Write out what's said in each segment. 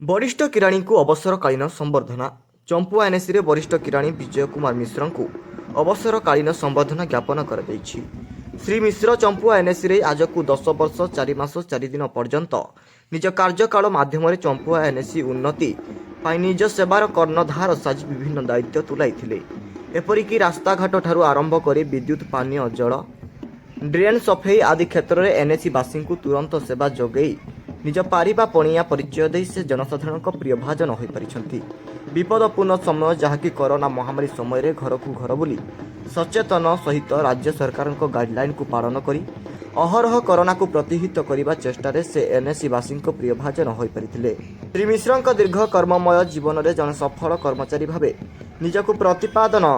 वरिष्ठ किराणी को अवसरकालीन संबर्धना चंपुआ एनएसी रे वरिष्ठ किराणी विजय कुमार मिश्र को अवसरकालीन संबर्धना ज्ञापन कर श्री मिश्र चंपुआ एनएसी रे आज को 10 वर्ष 4 मास 4 दिन पर्यंत निज कार्यकाल माध्यम चंपुआ एनएसी उन्नति निज सेवार कर्णधार साजी विभिन्न दायित्व तुलाई एपरिकी रास्ताघाट ठारू आरंभ कर विद्युत पानीय जल ड्रेन सफेई आदि क्षेत्र में एनएसी वासी को तुरंत सेवा जोगई निज पारिबा पणिया परिचय दे से जनसाधारण प्रिय भाजन हो पारिछंती। विपदपूर्ण समय जहाँकि कोरोना महामारी समय घर को घर बुली सचेतन सहित राज्य सरकार गाइडलाइन को पालन करी अहरह कोरोना को प्रतिहित करने चेष्टा से एनएसी वासी प्रिय भाजन हो पारिथिले। श्री मिश्र दीर्घ कर्ममय जीवन में जन सफल कर्मचारी भावे निजक प्रतिपादन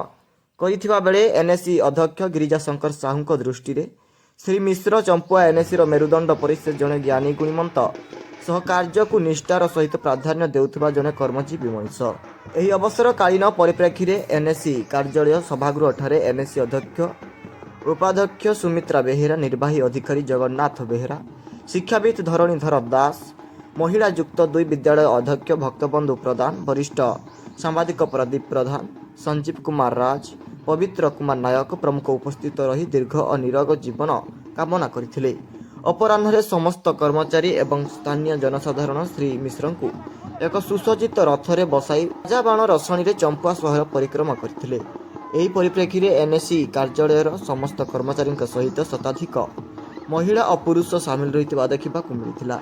करिथिबा बेले एनएसी अध्यक्ष गिरिजाशंकर साहू दृष्टि में श्री मिश्र चंपुआ एनएसी मेरुदंड पर से जड़े ज्ञानी गुणीमंत सह कार्य को निष्ठार सहित प्राधान्य देउथिबा जड़े कर्मजीवी मनीष। एही अवसरकालीन परिप्रेक्षी में एनएसी कार्यालय सभागृह ठारे एनएसी अध्यक्ष उपाध्यक्ष सुमित्रा बेहेरा, निर्वाही अधिकारी जगन्नाथ बेहेरा, शिक्षाविद धरणीधर दास, महिला युक्त 2 विद्यालय अध्यक्ष भक्तबंधु प्रधान, वरिष्ठ सांबादिक प्रदीप प्रधान, संजीव कुमार राज, पवित्र कुमार नायक प्रमुख उपस्थित रही दीर्घ और निरोग जीवन कामना करथिले। अपराह्न समस्त कर्मचारी एवं स्थानीय जनसाधारण श्री मिश्र को एक सुसज्जित रथरे बसाई राजाबाण रसणी चंपुआ सहर परिक्रमा करथिले। एही परिप्रेक्षी में एनएसी कार्यालय समस्त कर्मचारी सहित शताधिक महिला और पुरुष सामिल रही देखा मिलता।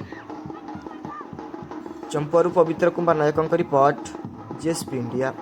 चंपुआरू पवित्र Kumar Nayak report, GSP India.